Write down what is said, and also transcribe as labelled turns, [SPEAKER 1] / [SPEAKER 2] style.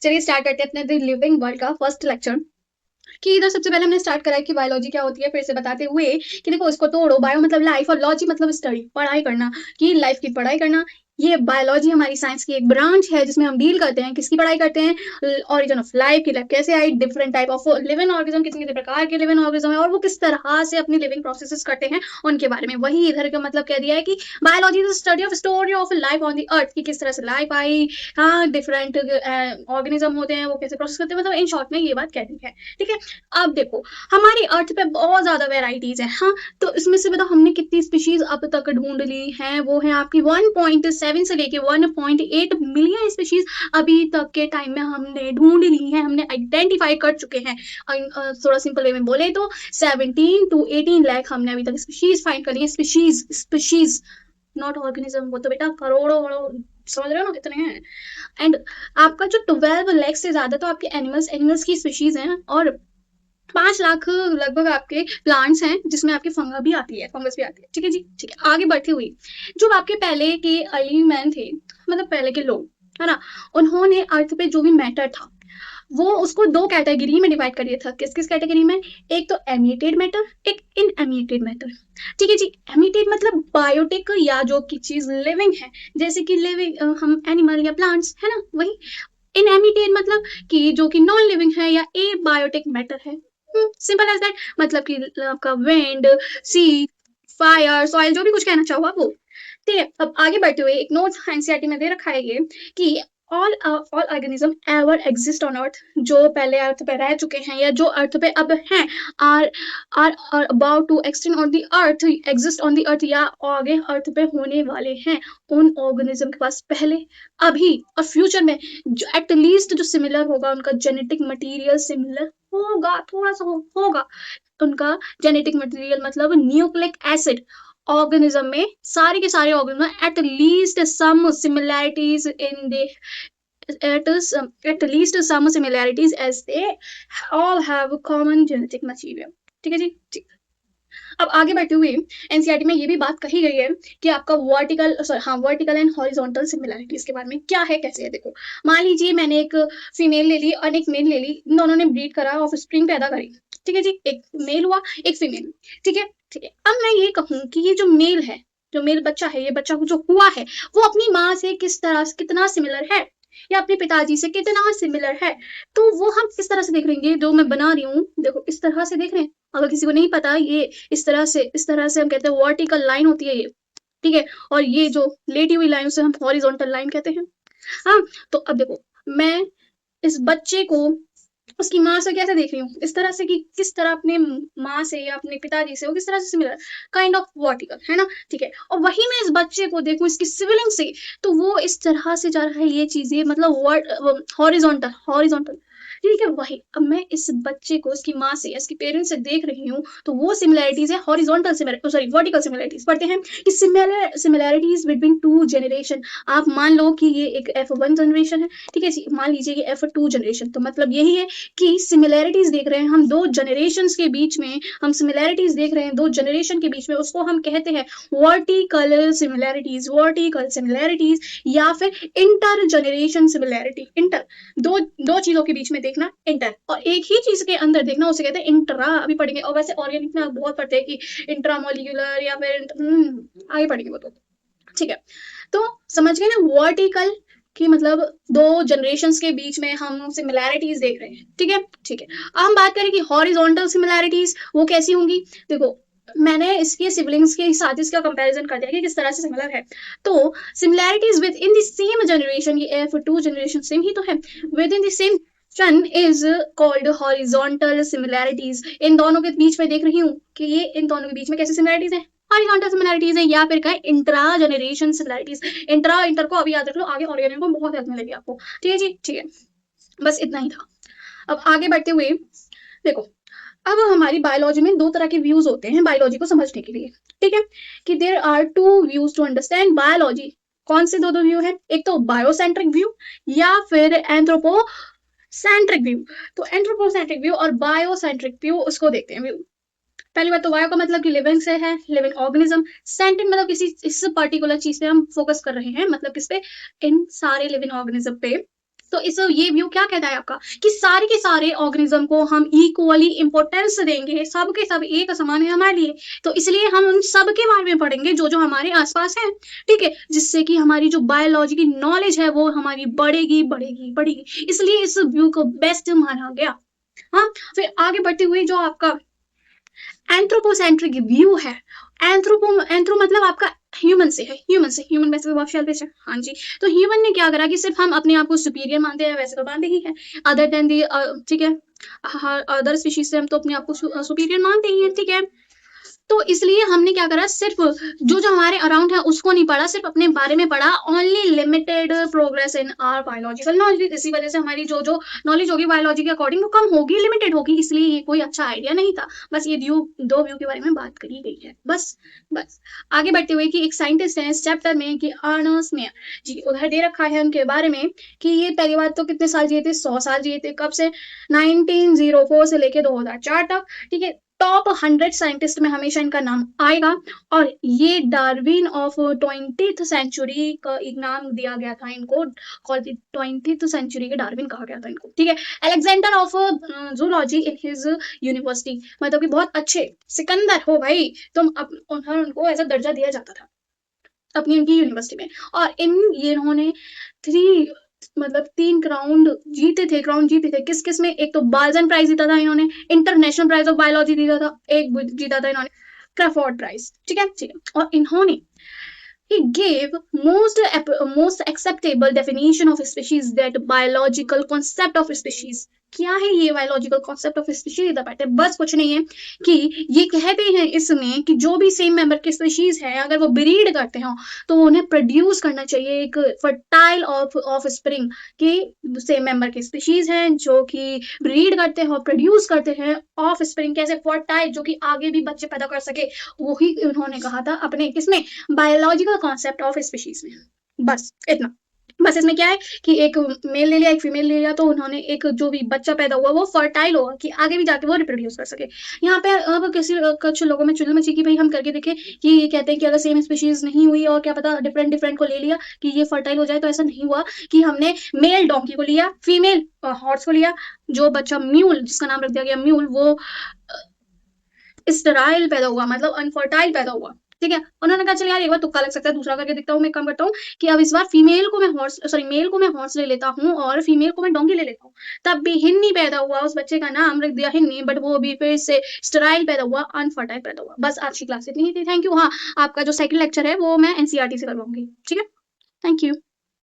[SPEAKER 1] चलिए स्टार्ट करते हैं अपने द लिविंग वर्ल्ड का फर्स्ट लेक्चर। कि इधर सबसे पहले हमने स्टार्ट करा है कि बायोलॉजी क्या होती है, फिर से बताते हुए कि देखो इसको तोड़ो। बायो मतलब लाइफ और लॉजी मतलब स्टडी, पढ़ाई करना, कि लाइफ की पढ़ाई करना। ये बायोलॉजी हमारी साइंस की एक ब्रांच है जिसमें हम डील करते हैं, किसकी पढ़ाई करते हैं, ऑरिजिन ऑफ लाइफ की, लाइफ कैसे आई, different type of living organism, कितने कितने प्रकार के लिविंग ऑर्गेनिज्म है और वो किस तरह से अपनी लिविंग प्रोसेसेस करते हैं उनके बारे में। वही इधर का मतलब कह दिया है कि biology is study of story of life on the अर्थ, की किस तरह से लाइफ आई, हाँ डिफरेंट ऑर्गेनिज्म होते हैं वो कैसे प्रोसेस करते हैं, मतलब इन शॉर्ट में ये बात कहती है। ठीक है, अब देखो हमारी अर्थ पे बहुत ज्यादा वेराइटीज है। हाँ, तो इसमें से बताओ हमने कितनी स्पीशीज अब तक ढूंढ ली हैं, वो है आपकी 1.7 से लेके 1.8 मिलियन स्पीशीज अभी तक के टाइम में हमने ढूंढ ली है, हमने आइडेंटिफाई कर चुके हैं। थोड़ा सिंपल वे में बोले तो 17 to 18 लाख हमने अभी तक स्पीशीज फाइंड कर ली है। स्पीशीज स्पीशीज नॉट ऑर्गेनिज्म, वो तो बेटा करोड़ों करोड़, समझ रहे हो ना कितने हैं। एंड आपका जो 12 लाख से ज्यादा तो आपके एनिमल्स एनिमल्स की स्पीशीज हैं, और 5 लाख लगभग आपके प्लांट्स हैं जिसमें आपकी फंगा भी आती है, फंगस भी आती है। ठीक है जी, ठीक है। आगे बढ़ती हुई जो आपके पहले के अर्ली मैन थे, मतलब पहले के लोग, है ना, उन्होंने अर्थ पे जो भी मैटर था वो उसको दो कैटेगरी में डिवाइड कर दिया था। किस किस कैटेगरी में? एक तो एमिटेड मैटर, एक इनएमिटेड मैटर। ठीक है जी, एमिटेड मतलब बायोटिक या जो की चीज लिविंग है, जैसे कि लिविंग हम एनिमल या प्लांट्स, है ना, वही। इनएमिटेड मतलब कि जो कि नॉन लिविंग है या ए बायोटिक मैटर है। सिंपल एज दैट, मतलब कि आपका विंड, सी, फायर, सॉइल, जो भी कुछ कहना चाहो आप वो। ठीक है, अब आगे बढ़ते हुए एक नोट एनसीईआरटी में दे रखा है ये कि all organism ever exist on earth, जो पहले अर्थ पे रह चुके हैं या जो अर्थ पे अब हैं, are are about to extend on the earth, exist on the earth, या आगे अर्थ पे होने वाले हैं, उन ऑर्गेनिज्म के पास पहले, अभी और फ्यूचर में जो एटलीस्ट जो सिमिलर होगा, उनका जेनेटिक मटेरियल सिमिलर होगा, थोड़ा सा होगा। उनका जेनेटिक मटेरियल मतलब न्यूक्लिक एसिड ऑर्गेनिज्म में, सारे के सारे organism at least some similarities in the at least some similarities as they all have common genetic material। ठीक है जी, ठीक। अब आगे बढ़ते हुए एनसीईआरटी में ये भी बात कही गई है कि आपका vertical vertical and horizontal similarities के बारे में क्या है, कैसे है। देखो मान लीजिए मैंने एक फीमेल ले ली और एक मेल ले ली, दोनों ने ब्रीड करा और स्प्रिंग पैदा करी। ठीक है जी, एक मेल हुआ एक फीमेल। ठीक है, ठीक है। अब मैं ये कहूँ कि ये जो मेल है, जो मेल बच्चा है, ये बच्चा जो हुआ है वो अपनी माँ से किस तरह कितना सिमिलर है, या अपने पिताजी से कितना सिमिलर है, तो वो हम किस तरह से देख लेंगे। जो मैं बना रही हूँ देखो इस तरह से देख रहे हैं, अगर किसी को नहीं पता, ये इस तरह से हम कहते हैं वर्टिकल लाइन होती है ये। ठीक है, और ये जो लेटी हुई लाइन उसे हम हॉरिजॉन्टल लाइन कहते हैं। हाँ, तो अब देखो मैं इस बच्चे को उसकी माँ से कैसे देख रही हूँ, इस तरह से कि किस तरह अपने माँ से या अपने पिताजी से वो किस तरह से सिमिलर, काइंड ऑफ वर्टिकल, है ना। ठीक है, और वही मैं इस बच्चे को देखूं इसकी सिबलिंग से, तो वो इस तरह से जा रहा है, ये चीजें मतलब हॉरिजॉन्टल हॉरिजॉन्टल। ठीक है, वही अब मैं इस बच्चे को इसकी माँ से, इसके पेरेंट्स से देख रही हूँ, तो वो सिमिलैरिटीज है हॉरिजॉन्टल सॉरी वर्टिकल सिमिलैरिटीज। पढ़ते हैं कि सिमिलैरिटीज बिटवीन टू जनरेशन। आप मान लो कि ये एक F1 जनरेशन है, ठीक है, मान लीजिए ये F2 जनरेशन, तो मतलब यही है कि सिमिलैरिटीज देख रहे हैं हम दो जनरेशन के बीच में, हम सिमिलैरिटीज देख रहे हैं दो जनरेशन के बीच में, उसको हम कहते हैं वर्टिकल सिमिलैरिटीज, वर्टिकल सिमिलैरिटीज, या फिर इंटर जनरेशन सिमिलैरिटी। इंटर दो चीजों के बीच में देखना, इंटर, और एक ही चीज के अंदर देखना उसे कहते हैं इंट्रा। अभी पढ़ेंगे, और वैसे ऑर्गेनिक में बहुत पढ़ते हैं कि इंट्रामोलिकुलर या फिर आगे पढ़ेंगे वो तो। ठीक है, तो समझ गए ना वर्टिकल कि मतलब दो जनरेशंस के बीच में हम सिमिलैरिटीज देख रहे हैं। ठीक है, ठीक है। अब हम बात करें कि हॉरिजॉन्टल सिमिलैरिटीज वो कैसी होंगी। देखो मैंने इसके सिबलिंग्स के साथ इसका कंपैरिजन कर दिया कि किस तरह से सिमिलर है। तो similarities within the same generation, ये F2 जनरेशन सेम ही तो है, within the same son is called horizontal similarities. इन दोनों के बीच में देख रही हूँ कि ये इन दोनों के बीच में कैसी सिमिलैरिटीज है, हॉरिजॉन्टल सिमिलैरिटीज है, या फिर क्या इंट्रा जनरेशन सिमिलैरिटीज। इंटर को अभी याद रख लो, आगे ऑर्गेनिक को बहुत हेल्प मिलेगी आपको। ठीक है जी, ठीक है, बस इतना ही था। अब आगे बढ़ते हुए देखो, अब हमारी बायोलॉजी में दो तरह के व्यूज होते हैं बायोलॉजी को समझने के लिए। ठीक है, कि there are two views to understand biology. कौन से दो व्यू है, एक तो बायोसेंट्रिक व्यू या फिर एंथ्रोपोसेंट्रिक व्यू। तो एंथ्रोपोसेंट्रिक व्यू और बायोसेंट्रिक व्यू उसको देखते हैं व्यू। पहली बात तो बायो का मतलब कि लिविंग से है, लिविंग ऑर्गेनिज्म। सेंट्रिक मतलब किसी इस पर्टिकुलर चीज पे हम फोकस कर रहे हैं, मतलब किस पे, इन सारे लिविंग ऑर्गेनिज्म पे। तो इस ये व्यू क्या कहता है आपका कि सारे के सारे ऑर्गेनिज्म को हम इक्वली इंपॉर्टेंस देंगे, सब के सब एक समान है हमारे लिए। तो इसलिए हम उन सब के बारे में पढ़ेंगे जो जो हमारे आसपास है, ठीक है, जिससे कि हमारी जो बायोलॉजी की नॉलेज है वो हमारी बढ़ेगी बढ़ेगी बढ़ेगी। इसलिए इस व्यू को बेस्ट माना गया। हाँ, फिर आगे बढ़ते हुए जो आपका एंथ्रोपोसेंट्रिक व्यू है, एंथ्रो मतलब आपका ह्यूमन से है, ह्यूमन वैसे तो बहुत शेल्फिश है, हाँ जी। तो ह्यूमन ने क्या करा कि सिर्फ हम अपने आप को सुपीरियर मानते हैं, वैसे तो मानते ही है, अदर देन दी, ठीक है, अदर स्पीशीज से हम तो अपने आप को सुपीरियर मानते ही हैं, ठीक है। तो इसलिए हमने क्या करा, सिर्फ जो जो हमारे अराउंड है उसको नहीं पढ़ा, सिर्फ अपने बारे में पढ़ा, only limited progress in our biological knowledge. इसी वजह से हमारी जो जो नॉलेज होगी बायोलॉजी के अकॉर्डिंग वो कम होगी, लिमिटेड होगी, इसलिए ये कोई अच्छा आइडिया नहीं था। बस ये दो व्यू के बारे में बात करी गई है, बस आगे बढ़ते हुए कि एक साइंटिस्ट है इस चैप्टर में कि अर्नस्ट मेयर जी, उधर दे रखा है उनके बारे में कि ये पहली बात तो कितने साल जिए थे, 100 साल जिए थे। कब से? 1904 से लेके 2004 तक, ठीक है। टॉप 100 साइंटिस्ट में हमेशा इनका नाम आएगा। और ये डार्विन ऑफ 20th सेंचुरी का एक नाम दिया गया था इनको, 20th सेंचुरी के डार्विन कहा गया था इनको, ठीक है। Alexander of zoology in his university, मतलब कि बहुत अच्छे सिकंदर हो भाई तुम, उनको ऐसा दर्जा दिया जाता था अपनी इनकी यूनिवर्सिटी में। और इन्होंने 3 क्राउन जीते थे। किस किस में? एक तो बाल्जन प्राइज जीता था इन्होंने, इंटरनेशनल प्राइज ऑफ बायोलॉजी जीता था, एक जीता था इन्होंने क्रैफोर्ड प्राइज, ठीक है। और इन्होंने he gave most acceptable definition of species, that biological concept of species। क्या है ये biological concept of species is the pattern? बस कुछ नहीं है कि ये कहते हैं इसमें कि जो भी सेम मेंबर के स्पीशीज है अगर वो ब्रीड करते हो तो उन्हें प्रोड्यूस करना चाहिए एक फर्टाइल ऑफ स्प्रिंग, कि सेम मेंबर के स्पीशीज हैं जो कि ब्रीड करते हैं और प्रोड्यूस करते हैं ऑफ स्प्रिंग, कैसे फर्टाइल, जो कि आगे भी बच्चे पैदा कर सके। वही उन्होंने कहा था अपने किसमें, बायोलॉजिकल कॉन्सेप्ट ऑफ स्पीशीज में। बस इतना। बस इसमें क्या है कि एक मेल ले लिया एक फीमेल ले लिया, तो उन्होंने एक जो भी बच्चा पैदा हुआ वो फर्टाइल होगा कि आगे भी जाके वो रिप्रोड्यूस कर सके। यहाँ पे अब कुछ लोगों में चुल मची कि भाई हम करके देखें, कि ये कहते हैं कि अगर सेम स्पीशीज नहीं हुई और क्या पता डिफरेंट को ले लिया कि ये फर्टाइल हो जाए, तो ऐसा नहीं हुआ कि हमने मेल डोंकी को लिया, फीमेल हॉर्स को लिया, जो बच्चा म्यूल जिसका नाम रख दिया गया म्यूल, वो स्टेराइल पैदा हुआ, मतलब अनफर्टाइल पैदा हुआ, ठीक है। उन्होंने कहा चल यार एक बार तुक्का लग सकता है, दूसरा करके देखता हूँ। मैं काम करता हूँ कि अब इस बार मेल को मैं हॉर्स ले लेता हूँ और फीमेल को मैं डोंगी ले लेता हूँ। तब भी हिन्नी पैदा हुआ, उस बच्चे का नाम रख दिया हिन्नी, बट वो भी फिर से स्टेराइल पैदा हुआ, अनफर्टाइल पैदा हुआ। बस आज की क्लास इतनी ही थी। Thank you. हाँ, आपका जो सेकंड लेक्चर है वो मैं एनसीईआरटी से करवाऊंगी, ठीक है। Thank you.